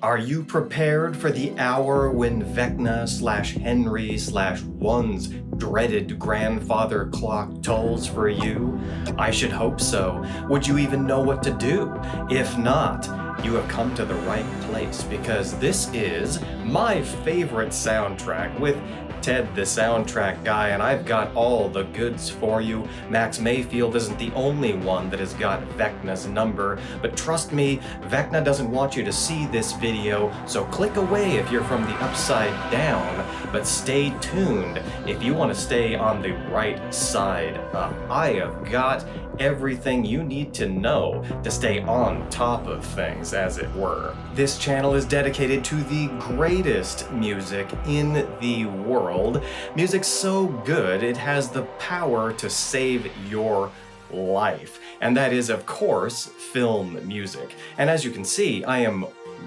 Are you prepared for the hour when Vecna/Henry/One's dreaded grandfather clock tolls for you? I should hope so. Would you even know what to do? If not, you have come to the right place, because this is my favorite soundtrack with Ted the Soundtrack Guy, and I've got all the goods for you. Max Mayfield isn't the only one that has got Vecna's number, but trust me, Vecna doesn't want you to see this video, so click away if you're from the upside down, but stay tuned if you want to stay on the right side up. I have got everything you need to know to stay on top of things, as it were. This channel is dedicated to the greatest music in the world. Music so good it has the power to save your life. And that is, of course, film music. And as you can see, I am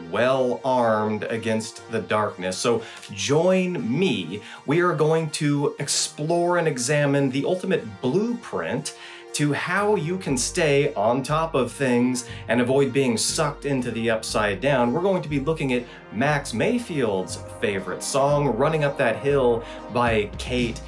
well armed against the darkness. So join me. We are going to explore and examine the ultimate blueprint to how you can stay on top of things and avoid being sucked into the upside down. We're going to be looking at Max Mayfield's favorite song, Running Up That Hill by Kate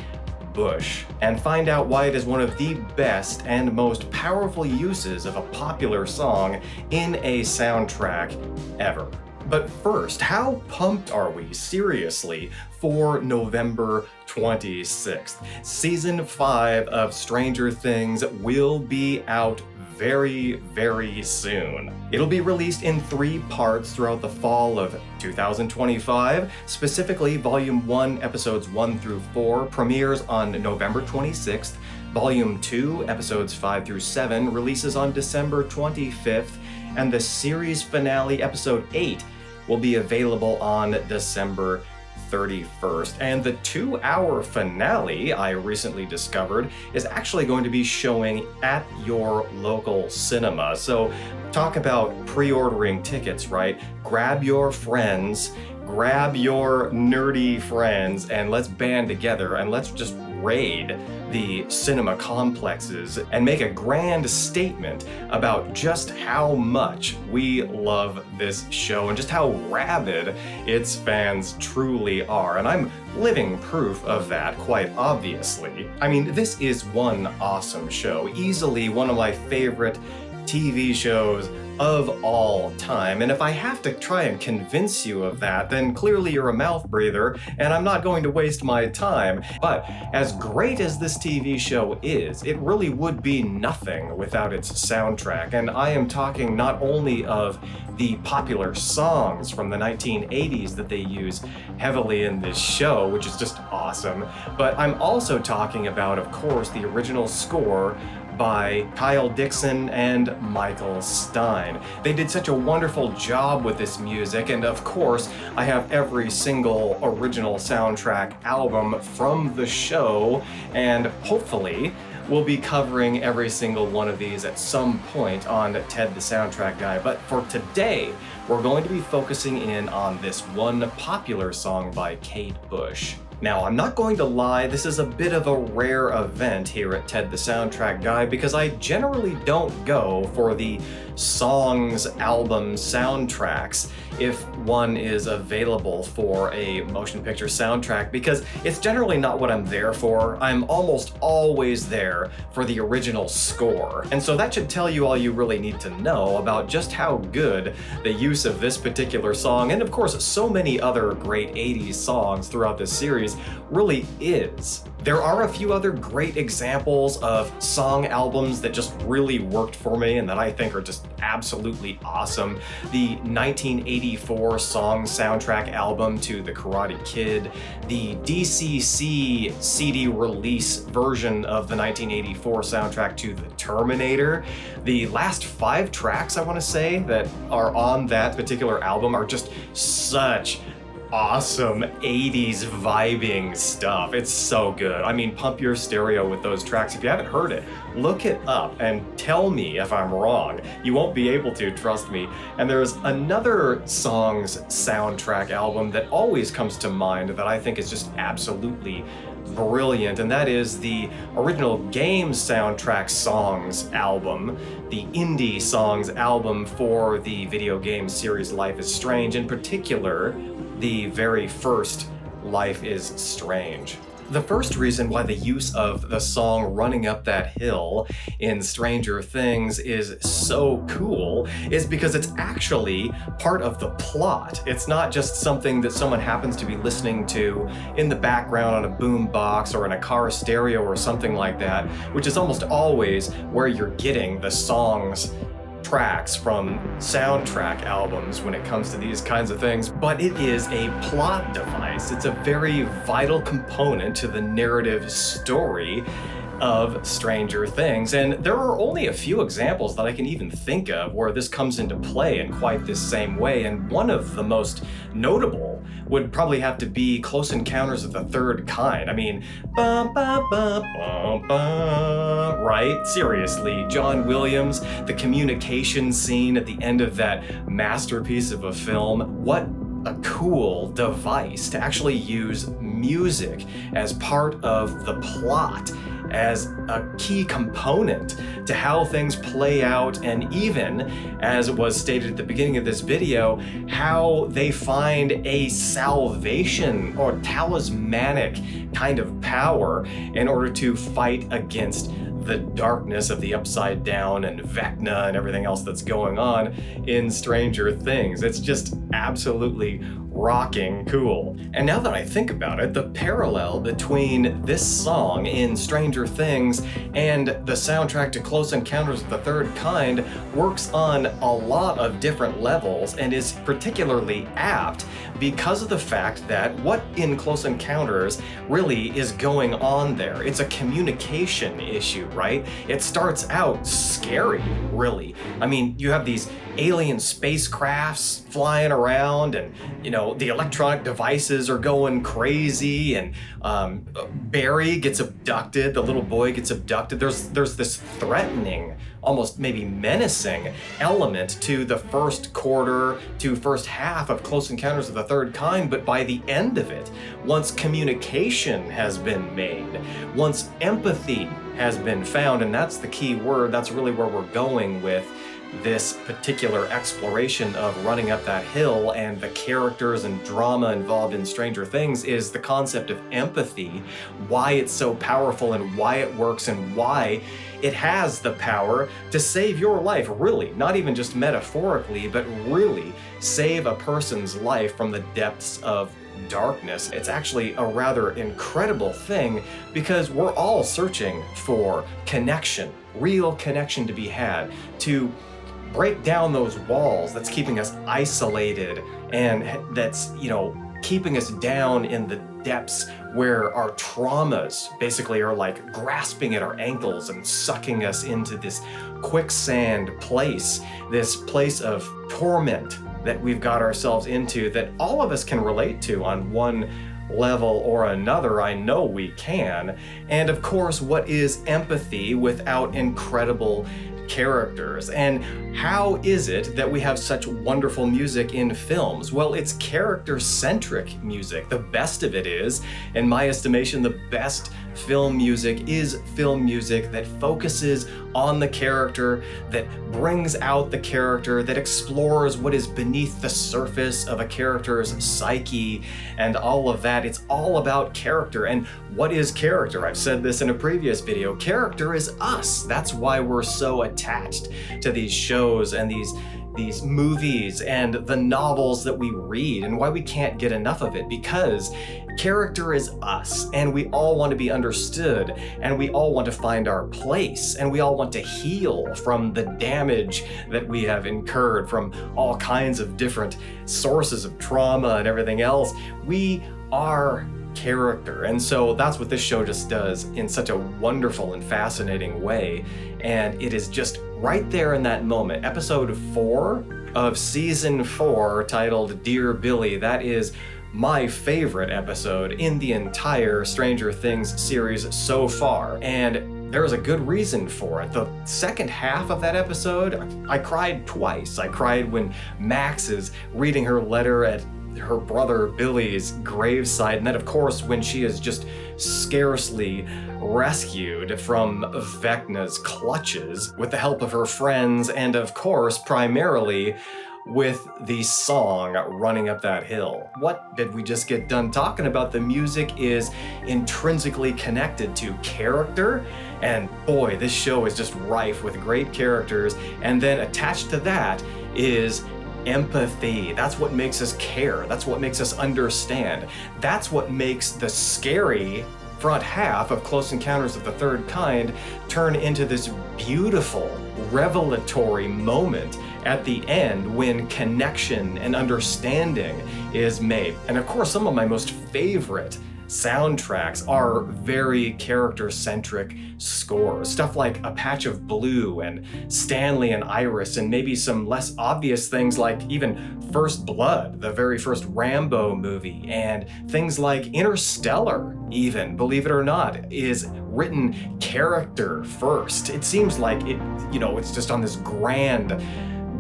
Bush, and find out why it is one of the best and most powerful uses of a popular song in a soundtrack ever. But first, how pumped are we, seriously, for November 26th? Season 5 of Stranger Things will be out very, very soon. It'll be released in 3 parts throughout the fall of 2025. Specifically, Volume 1, Episodes 1 through 4 premieres on November 26th. Volume 2, Episodes 5 through 7 releases on December 25th. And the series finale, Episode 8, will be available on December 31st. And the 2-hour finale, I recently discovered, is actually going to be showing at your local cinema. So talk about pre-ordering tickets, right? Grab your friends, grab your nerdy friends, and let's band together and let's just raid the cinema complexes and make a grand statement about just how much we love this show and just how rabid its fans truly are. And I'm living proof of that, quite obviously. I mean, this is one awesome show, easily one of my favorite TV shows of all time. And if I have to try and convince you of that, then clearly you're a mouth breather, and I'm not going to waste my time. But as great as this TV show is, it really would be nothing without its soundtrack. And I am talking not only of the popular songs from the 1980s that they use heavily in this show, which is just awesome, but I'm also talking about, of course, the original score by Kyle Dixon and Michael Stein. They did such a wonderful job with this music, and of course, I have every single original soundtrack album from the show, and hopefully, we'll be covering every single one of these at some point on Ted the Soundtrack Guy. But for today, we're going to be focusing in on this one popular song by Kate Bush. Now, I'm not going to lie, this is a bit of a rare event here at Ted the Soundtrack Guy, because I generally don't go for the songs, albums, soundtracks if one is available for a motion picture soundtrack, because it's generally not what I'm there for. I'm almost always there for the original score. And so that should tell you all you really need to know about just how good the use of this particular song, and of course so many other great 80s songs throughout this series, really is. There are a few other great examples of song albums that just really worked for me and that I think are just absolutely awesome. The 1984 song soundtrack album to The Karate Kid, the DCC CD release version of the 1984 soundtrack to The Terminator. The last 5 tracks, I want to say, that are on that particular album are just such awesome 80s vibing stuff. It's so good. I mean, pump your stereo with those tracks. If you haven't heard it, look it up and tell me if I'm wrong. You won't be able to, trust me. And there's another song's soundtrack album that always comes to mind that I think is just absolutely brilliant, and that is the original game soundtrack songs album, the indie songs album for the video game series Life is Strange, in particular, the very first Life is Strange. The first reason why the use of the song Running Up That Hill in Stranger Things is so cool is because it's actually part of the plot. It's not just something that someone happens to be listening to in the background on a boom box or in a car stereo or something like that, which is almost always where you're getting the songs tracks from soundtrack albums when it comes to these kinds of things, but it is a plot device. It's a very vital component to the narrative story of Stranger Things, and there are only a few examples that I can even think of where this comes into play in quite this same way, and one of the most notable would probably have to be Close Encounters of the Third Kind. I mean, right? Seriously, John Williams, the communication scene at the end of that masterpiece of a film, what a cool device to actually use music as part of the plot, as a key component to how things play out, and even, as was stated at the beginning of this video, how they find a salvation or talismanic kind of power in order to fight against the darkness of the Upside Down and Vecna and everything else that's going on in Stranger Things. It's just absolutely rocking cool. And now that I think about it, the parallel between this song in Stranger Things and the soundtrack to Close Encounters of the Third Kind works on a lot of different levels and is particularly apt because of the fact that what in Close Encounters really is going on there. It's a communication issue, right? It starts out scary, really. I mean, you have these alien spacecrafts flying around, and the electronic devices are going crazy, and Barry gets abducted, the little boy gets abducted. There's this threatening, almost maybe menacing element to the first quarter to first half of Close Encounters of the Third Kind, but by the end of it, once communication has been made, once empathy has been found, and that's the key word, that's really where we're going with this particular exploration of Running Up That Hill and the characters and drama involved in Stranger Things, is the concept of empathy, why it's so powerful and why it works and why it has the power to save your life, really, not even just metaphorically, but really save a person's life from the depths of darkness. It's actually a rather incredible thing because we're all searching for connection, real connection to be had, to break down those walls that's keeping us isolated and that's, keeping us down in the depths where our traumas basically are like grasping at our ankles and sucking us into this quicksand place, this place of torment that we've got ourselves into, that all of us can relate to on one level or another. I know we can. And of course, what is empathy without incredible characters? And how is it that we have such wonderful music in films? Well, it's character-centric music. The best of it is, in my estimation, the best film music is film music that focuses on the character, that brings out the character, that explores what is beneath the surface of a character's psyche and all of that. It's all about character. And what is character? I've said this in a previous video. Character is us. That's why we're so attached to these shows and these movies and the novels that we read, and why we can't get enough of it, because character is us, and we all want to be understood, and we all want to find our place, and we all want to heal from the damage that we have incurred from all kinds of different sources of trauma and everything else. We are character. And so that's what this show just does in such a wonderful and fascinating way. And it is just right there in that moment. Episode 4 of season 4, titled Dear Billy, that is my favorite episode in the entire Stranger Things series so far. And there is a good reason for it. The second half of that episode, I cried twice. I cried when Max is reading her letter at her brother Billy's gravesite, and then of course when she is just scarcely rescued from Vecna's clutches with the help of her friends, and of course primarily with the song Running Up That Hill. What did we just get done talking about? The music is intrinsically connected to character, and boy, this show is just rife with great characters, and then attached to that is empathy. That's what makes us care. That's what makes us understand. That's what makes the scary front half of Close Encounters of the Third Kind turn into this beautiful, revelatory moment at the end when connection and understanding is made. And of course, some of my most favorite soundtracks are very character-centric scores. Stuff like A Patch of Blue and Stanley and Iris, and maybe some less obvious things like even First Blood, the very first Rambo movie, and things like Interstellar, even, believe it or not, is written character first. It seems like it's just on this grand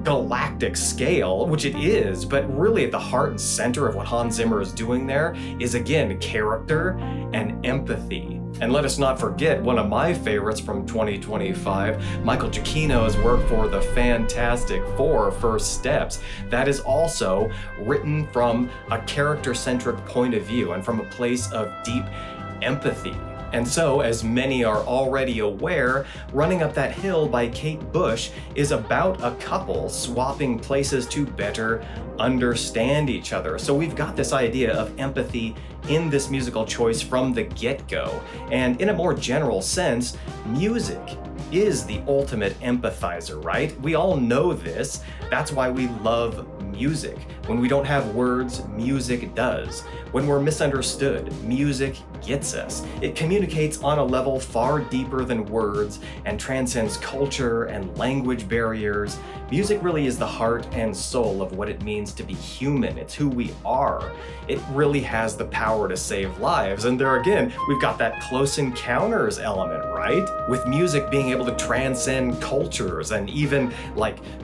galactic scale, which it is, but really at the heart and center of what Hans Zimmer is doing there is, again, character and empathy. And let us not forget one of my favorites from 2025, Michael Giacchino's work for the Fantastic Four, First Steps. That is also written from a character-centric point of view and from a place of deep empathy. And so, as many are already aware, Running Up That Hill by Kate Bush is about a couple swapping places to better understand each other. So we've got this idea of empathy in this musical choice from the get-go. And in a more general sense, music is the ultimate empathizer, right? We all know this. That's why we love music. When we don't have words, music does. When we're misunderstood, music gets us. It communicates on a level far deeper than words and transcends culture and language barriers. Music really is the heart and soul of what it means to be human. It's who we are. It really has the power to save lives. And there again, we've got that close encounters element, right? With music being able to transcend cultures and even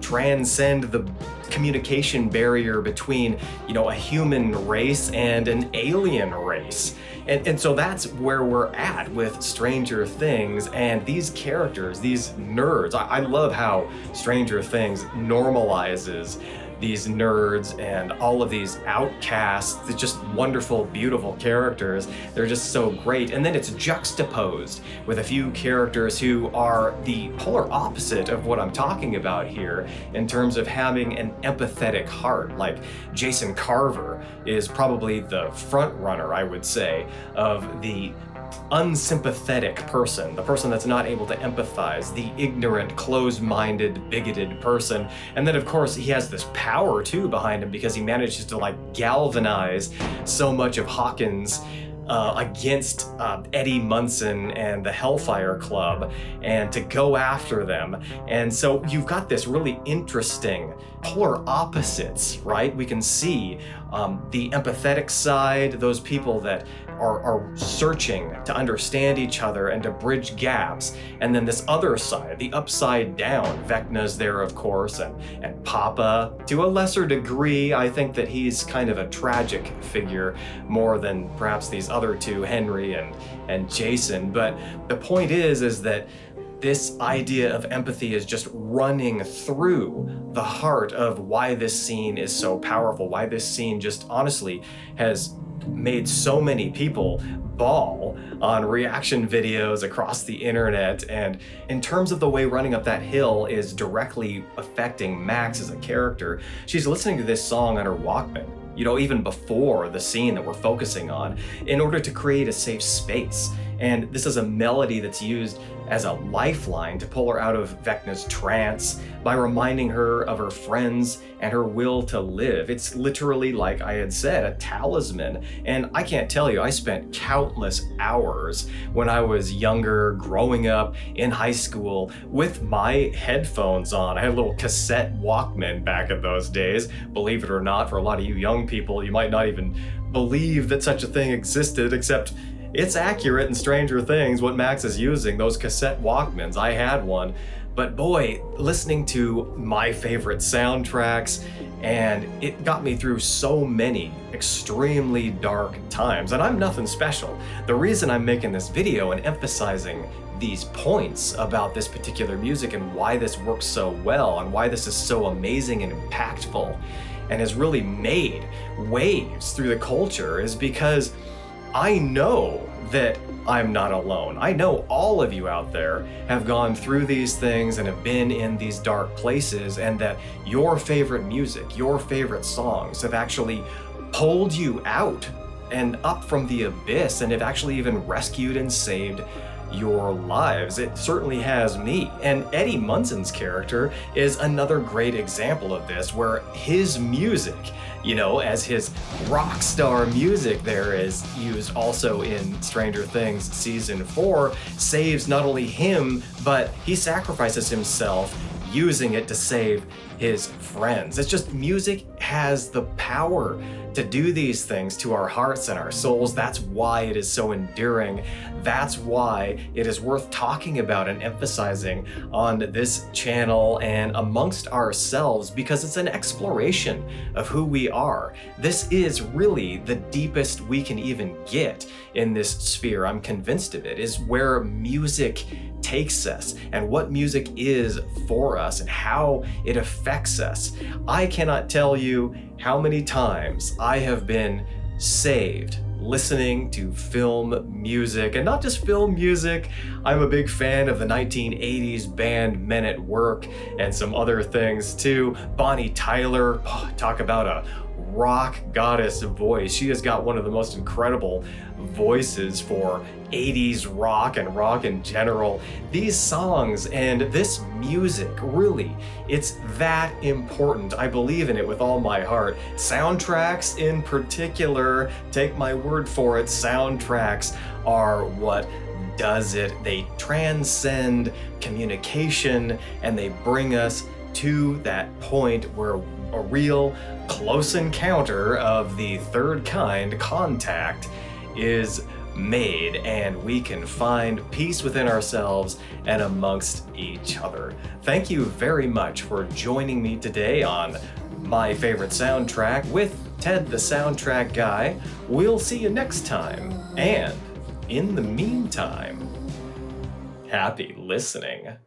transcend the communication barrier between, a human race and an alien race. And so that's where we're at with Stranger Things and these characters, these nerds. I love how Stranger Things normalizes these nerds and all of these outcasts. They're just wonderful, beautiful characters. They're just so great. And then it's juxtaposed with a few characters who are the polar opposite of what I'm talking about here in terms of having an empathetic heart. Like Jason Carver is probably the front runner, I would say, of the unsympathetic person, the person that's not able to empathize, the ignorant, closed-minded, bigoted person. And then of course he has this power too behind him because he manages to galvanize so much of Hawkins against Eddie Munson and the Hellfire Club and to go after them. And so you've got this really interesting polar opposites, right? We can see the empathetic side, those people that are searching to understand each other and to bridge gaps. And then this other side, the upside down. Vecna's there, of course, and Papa. To a lesser degree, I think that he's kind of a tragic figure more than perhaps these other two, Henry and Jason. But the point is that this idea of empathy is just running through the heart of why this scene is so powerful, why this scene just honestly has made so many people bawl on reaction videos across the internet. And in terms of the way Running Up That Hill is directly affecting Max as a character, she's listening to this song on her Walkman, even before the scene that we're focusing on, in order to create a safe space. And this is a melody that's used as a lifeline to pull her out of Vecna's trance by reminding her of her friends and her will to live. It's literally, like I had said, a talisman. And I can't tell you, I spent countless hours when I was younger, growing up in high school, with my headphones on. I had a little cassette Walkman back in those days. Believe it or not, for a lot of you young people, you might not even believe that such a thing existed, except it's accurate in Stranger Things what Max is using, those cassette Walkmans. I had one But boy, listening to my favorite soundtracks, and it got me through so many extremely dark times, and I'm nothing special. The reason I'm making this video and emphasizing these points about this particular music and why this works so well and why this is so amazing and impactful and has really made waves through the culture is because I know that I'm not alone. I know all of you out there have gone through these things and have been in these dark places, and that your favorite music, your favorite songs have actually pulled you out and up from the abyss and have actually even rescued and saved your lives. It certainly has me. And Eddie Munson's character is another great example of this, where his music, as his rock star music there is used also in Stranger Things season 4, saves not only him, but he sacrifices himself using it to save his friends. It's just, music has the power to do these things to our hearts and our souls. That's why it is so enduring. That's why it is worth talking about and emphasizing on this channel and amongst ourselves, because it's an exploration of who we are. This is really the deepest we can even get in this sphere. I'm convinced of it, is where music takes us and what music is for us and how it affects us. I cannot tell you how many times I have been saved listening to film music, and not just film music. I'm a big fan of the 1980s band Men at Work and some other things too. Bonnie Tyler, talk about a rock goddess voice. She has got one of the most incredible voices for 80s rock and rock in general. These songs and this music, really, it's that important. I believe in it with all my heart. Soundtracks in particular, take my word for it, soundtracks are what does it. They transcend communication and they bring us to that point where a real close encounter of the third kind, contact, is made, and we can find peace within ourselves and amongst each other. Thank you very much for joining me today on My Favorite Soundtrack with Ted the Soundtrack Guy. We'll see you next time, and in the meantime, happy listening.